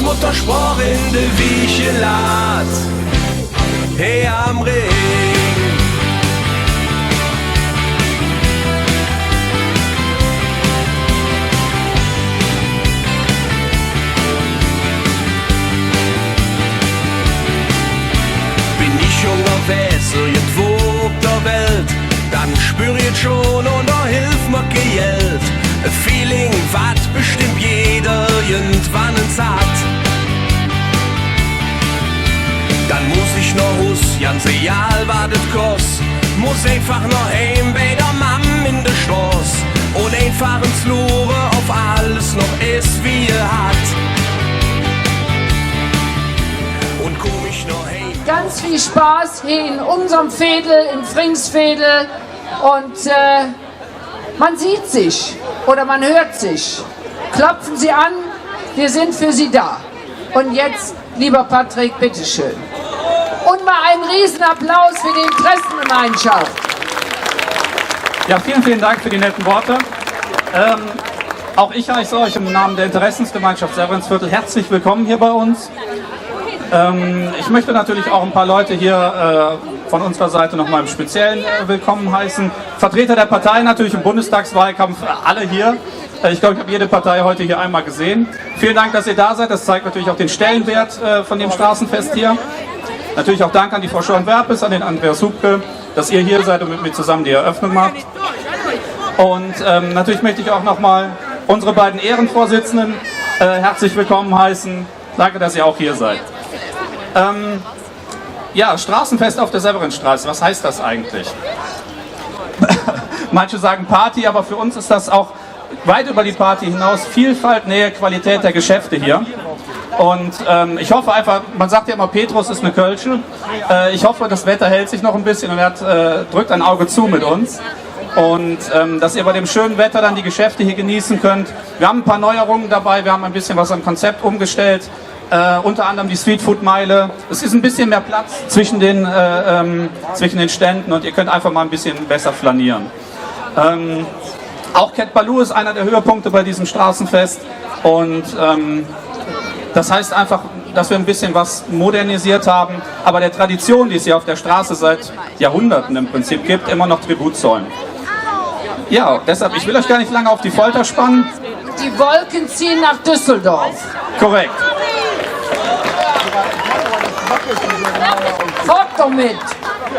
Großmutter sprach in de Wieche las, hey am Ring. Bin ich unterwegs irgendwo auf der Welt, dann spür ich schon und da hilft mir Geld. A Feeling, wat bestimmt jeder irgendwann hat. Dann muss ich noch Hus, ganz egal was das kost. Muss einfach noch heim bei der Mam in der Stoß. Und einfach ins Lure auf alles noch ist wie hat. Und komm ich noch heim. Ganz viel Spaß hier in unserem Veedel, in Fringsveedel. Und man sieht sich oder man hört sich. Klopfen Sie an, wir sind für Sie da. Und jetzt, lieber Patrick, bitteschön. Und mal einen Riesenapplaus für die Interessengemeinschaft. Ja, vielen, vielen Dank für die netten Worte. Auch ich heiße euch im Namen der Interessensgemeinschaft Severinsviertel herzlich willkommen hier bei uns. Ich möchte natürlich auch ein paar Leute hier von unserer Seite nochmal im Speziellen willkommen heißen. Vertreter der Partei natürlich im Bundestagswahlkampf, alle hier. Ich glaube, ich habe jede Partei heute hier einmal gesehen. Vielen Dank, dass ihr da seid. Das zeigt natürlich auch den Stellenwert von dem Straßenfest hier. Natürlich auch Dank an die Frau Schorn-Werpes, an den Andreas Hubke, dass ihr hier seid und mit mir zusammen die Eröffnung macht. Und natürlich möchte ich auch nochmal unsere beiden Ehrenvorsitzenden herzlich willkommen heißen. Danke, dass ihr auch hier seid. Ja, Straßenfest auf der Severinstraße, was heißt das eigentlich? Manche sagen Party, aber für uns ist das auch weit über die Party hinaus Vielfalt, Nähe, Qualität der Geschäfte hier. Und ich hoffe einfach, man sagt ja immer, Petrus ist eine Kölsche. Ich hoffe, das Wetter hält sich noch ein bisschen und er drückt ein Auge zu mit uns. Und dass ihr bei dem schönen Wetter dann die Geschäfte hier genießen könnt. Wir haben ein paar Neuerungen dabei, wir haben ein bisschen was am Konzept umgestellt. Unter anderem die Streetfood-Meile. Es ist ein bisschen mehr Platz zwischen den Ständen und ihr könnt einfach mal ein bisschen besser flanieren. Auch Cat Baloo ist einer der Höhepunkte bei diesem Straßenfest und das heißt einfach, dass wir ein bisschen was modernisiert haben, aber der Tradition, die es hier auf der Straße seit Jahrhunderten im Prinzip gibt, immer noch Tribut zollen. Ja, deshalb, ich will euch gar nicht lange auf die Folter spannen. Die Wolken ziehen nach Düsseldorf. Korrekt. Fort damit!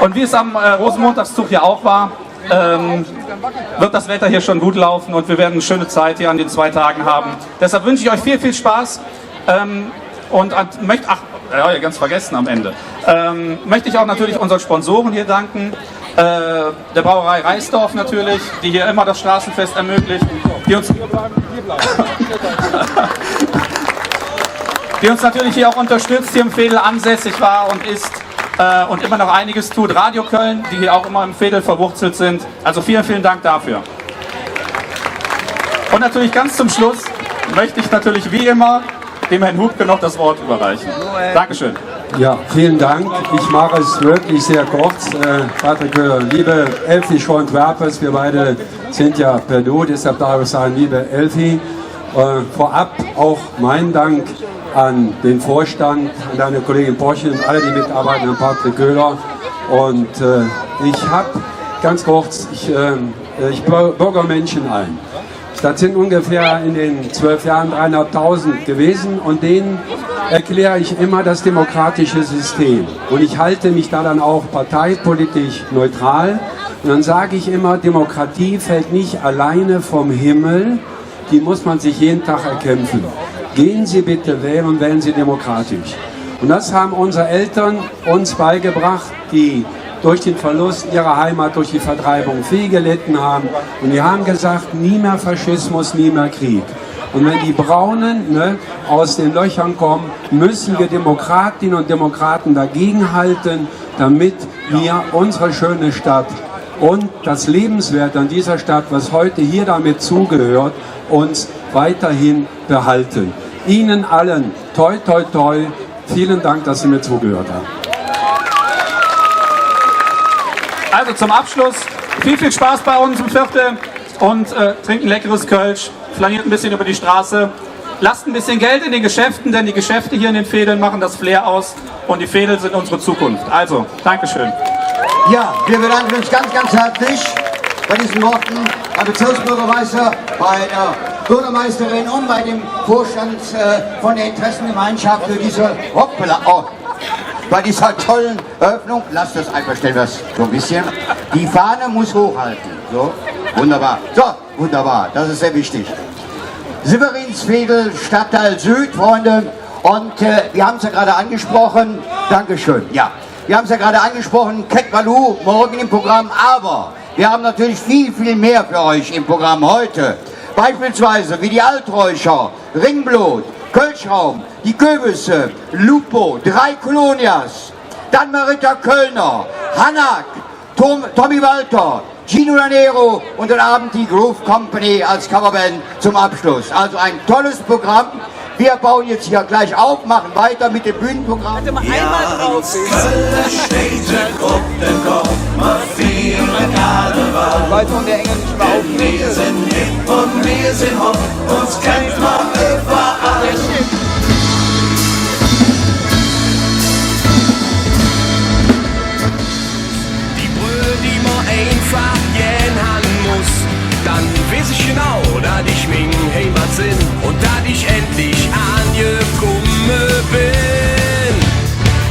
Und wie es am Rosenmontagszug ja auch war, wird das Wetter hier schon gut laufen und wir werden eine schöne Zeit hier an den 2 Tagen haben. Deshalb wünsche ich euch viel, viel Spaß und möchte, ganz vergessen am Ende, möchte ich auch natürlich unseren Sponsoren hier danken, der Brauerei Reisdorf natürlich, die hier immer das Straßenfest ermöglicht, die uns natürlich hier auch unterstützt, hier im Veedel ansässig war und ist und immer noch einiges tut. Radio Köln, die hier auch immer im Veedel verwurzelt sind. Also vielen, vielen Dank dafür. Und natürlich ganz zum Schluss möchte ich natürlich wie immer dem Herrn Hubke noch das Wort überreichen. Dankeschön. Ja, vielen Dank. Ich mache es wirklich sehr kurz. Patrick, liebe Elfi Schorn-Werpes, wir beide sind ja per Du, deshalb darf ich sagen, liebe Elfi, vorab auch mein Dank an den Vorstand, an deine Kollegin Porsche und alle, die mitarbeiten, an Patrick Köhler. Und ich habe, ganz kurz, ich bürger Menschen ein. Das sind ungefähr in den 12 Jahren 300.000 gewesen und denen erkläre ich immer das demokratische System. Und ich halte mich da dann auch parteipolitisch neutral. Und dann sage ich immer, Demokratie fällt nicht alleine vom Himmel, die muss man sich jeden Tag erkämpfen. Gehen Sie bitte wählen und wählen Sie demokratisch. Und das haben unsere Eltern uns beigebracht, die durch den Verlust ihrer Heimat, durch die Vertreibung viel gelitten haben. Und die haben gesagt, nie mehr Faschismus, nie mehr Krieg. Und wenn die Braunen aus den Löchern kommen, müssen wir Demokratinnen und Demokraten dagegenhalten, damit wir unsere schöne Stadt und das Lebenswert an dieser Stadt, was heute hier damit zugehört, uns weiterhin behalten. Ihnen allen toi toi toi, vielen Dank, dass Sie mir zugehört haben. Also zum Abschluss, viel Spaß bei uns im Viertel und trinkt ein leckeres Kölsch, flaniert ein bisschen über die Straße lasst ein bisschen Geld in den Geschäften, denn die Geschäfte hier in den Vedeln machen das Flair aus und die Vedeln sind unsere Zukunft. Also, Dankeschön. Ja, wir bedanken uns ganz, ganz herzlich bei diesen Worten, beim Bezirksbürgermeister, bei der Bürgermeisterin und bei dem Vorstand von der Interessengemeinschaft für diese bei dieser tollen Eröffnung. Lasst das einfach, stellen wir es so ein bisschen. Die Fahne muss hochhalten. So, wunderbar. So, wunderbar, das ist sehr wichtig. Severinsvedel, Stadtteil Süd, Freunde. Und wir haben es ja gerade angesprochen. Dankeschön. Ja, wir haben es ja gerade angesprochen. Ketwalu morgen im Programm. Aber wir haben natürlich viel, viel mehr für euch im Programm heute. Beispielsweise wie die Alträucher, Ringblut, Kölschraum, die Köbisse, Lupo, 3 Kolonias, dann Marita Kölner, Hanak, Tommy Walter, Gino Lanero und den Abend die Groove Company als Coverband zum Abschluss. Also ein tolles Programm. Wir bauen jetzt hier gleich auf, machen weiter mit dem Bühnenprogramm. Kölner steht der Gruppenkopf, marschieren Karneval. Weiter und der Engel nicht mehr auf. Wir sind hip und wir sind hopp, uns kennt man überall. Die Brühe, die man einfach gern haben muss, dann weiß ich genau, dass ich mein Heimat sind und dass ich endlich angekommen bin.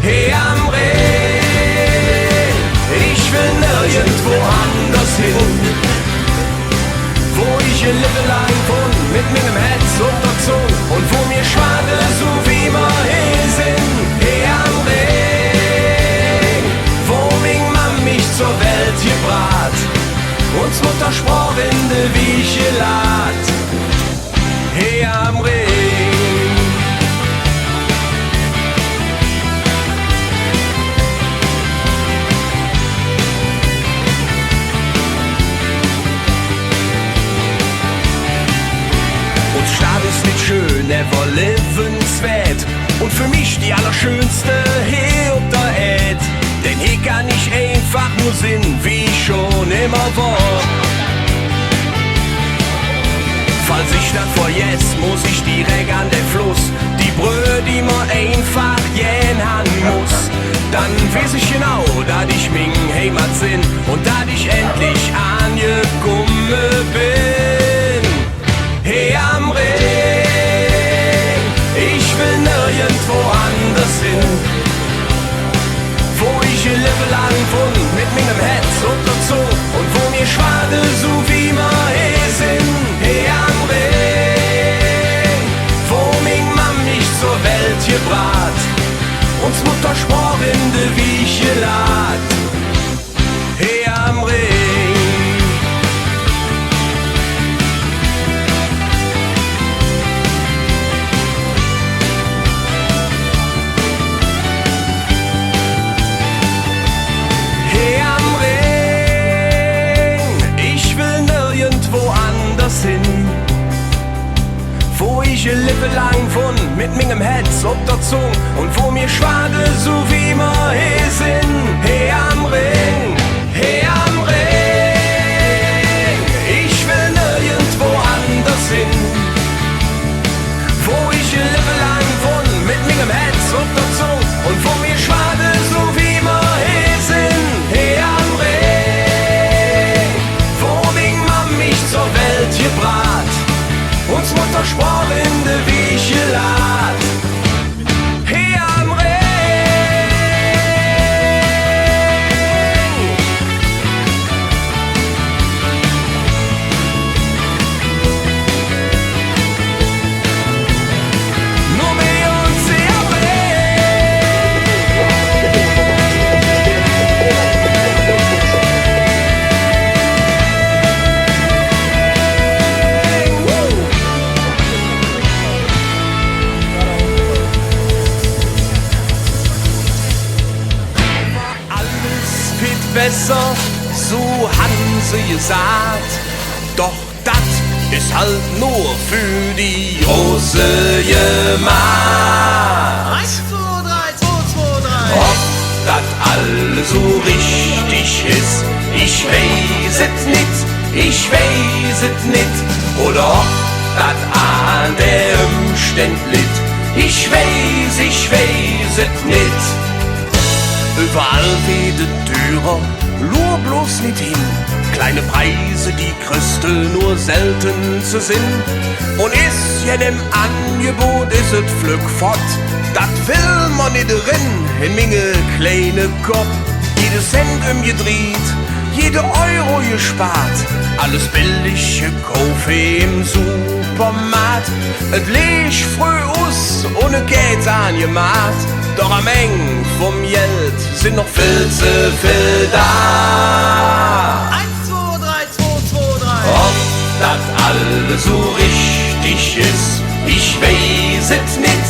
Hey am Rhein, ich will nirgendwo anders hin, wo ich ein Leben lang wohn, mit meinem Herz und der Zunge und wo mir schade, so wie wir hier sind. Hey am Rhein, wo mein Mann mich zur Welt gebracht, uns Mutter sprach in de Wiege lad. Hey am Rhein. Uns Stadt ist nicht schön, never livenswert und für mich die allerschönste hier auf der Erde. Denn hier kann ich einfach nur sind, wie ich schon immer war. Falls ich das vergesse, muss ich direkt an den Fluss. Die Brühe, die man einfach gern haben muss. Dann weiß ich genau, dass ich mein Heimat sind und dass ich endlich angekommen bin. Hey am Rhein, ich will nirgendwo anders hin, wo ich ein Leben lang wohn, mit meinem Herz und der Zunge und wo mir schade, so wie wir hier sind. Hey am Rhein, wo mein Mann mich zur Welt gebracht, uns Mutter sprach in de Wiege lad. Hey am Rhein. Wo ich ein Leben lang wohn, mit meinem Herz ob der Zunge und wo mir schade, so wie wir hier sind. Hey am Rhein, hey am Rhein, ich will nirgendwo anders hin. Wo ich ein Leben lang wohn, mit meinem Herz ob der Zunge und wo mir schade, so wie wir hier sind. Hey am Rhein, wo mein Mann mich zur Welt gebracht, uns Mutter sprach in de Wiege lad. Hey am Rhein. Nur mehr uns am besser, so haben sie gesagt. Doch das ist halt nur für die große Gemacht. 1, 2, 3, 2, 2, 3. Ob das alles so richtig ist, ich weiß es nicht, ich weiß es nicht. Oder ob dat an der Umständ litt. Ich weiß et nit. Überall wie de Türer, lur bloß nit hin. Kleine Preise, die Christel nur selten zu sinn. Und ist jedem Angebot, ist et Pflück fort. Dat will man nit drin, in minge kleine Kopf. Jede Cent umgedreht, jede Euro gespart. Alles billige Kaffee im Supermarkt. Et leg früh aus, ohne Geld angemacht. Doch am Ende vom Geld sind noch viel zu viel da. 1, 2, 3, 2, 2, 3. Ob das alles so richtig ist, ich weiß es nicht.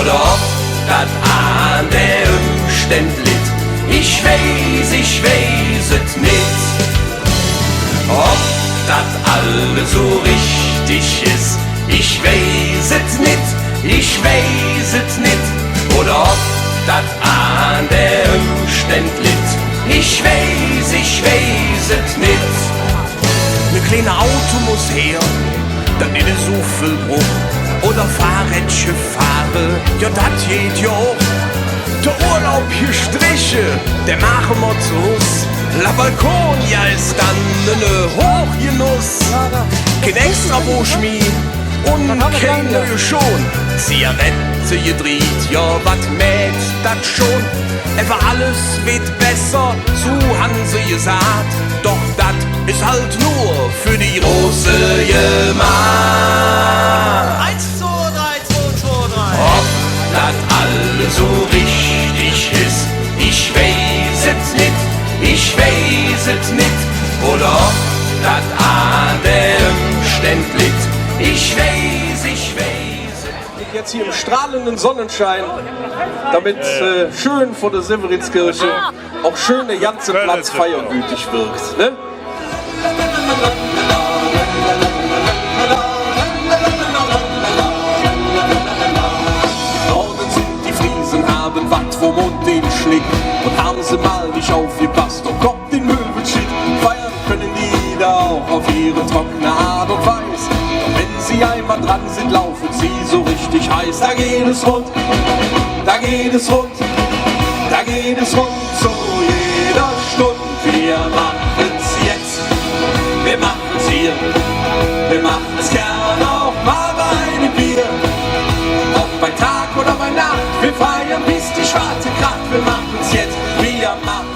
Oder ob das an der Umständ litt, ich weiß es nicht. Ob das alles so richtig ist, ich weiß es nicht. Oder ob das an der Umständ litt, ich weiß es nicht. Ne kleine Auto muss her, dann nicht so viel Bruch. Oder Fahrrädchen fahren, ja dat geht ja auch. Der Urlaub hier Striche, der machen wir zu Hus. La Balkon, ja ist dann ne Hochgenuss. Kein extra Buschmi und kein neue schon. Zigarette gedreht, ja wat mäht dat schon. Etwa alles wird besser, so han sie gesagt. Doch dat ist halt nur für die große Gemacht. 1, 2, 3, 2, 2, 3. Ob das alles so richtig ist, ich weiß es nicht. Oder ob das an der Umständ litt, ich weiß es nicht. Jetzt hier im strahlenden Sonnenschein, damit schön vor der Severinskirche auch schön der ganze Platz feiergütig wirkt. Ne? Norden sind die Friesen, haben Watt vom Mund den Schlick und haben sie mal nicht aufgepasst und Gott den Müll beschick. Feiern können die da auch auf ihre trockene Art und Weise. Doch wenn sie einmal dran sind, laufen sie so richtig heiß. Da geht es rund, da geht es rund, da geht es rund zu jeder Stunde. Wir machen's jetzt, wir machen's hier, wir machen's gern auch mal bei einem Bier. Ob bei Tag oder bei Nacht, wir feiern bis die Schwarze kracht. Wir machen's jetzt, wir machen's.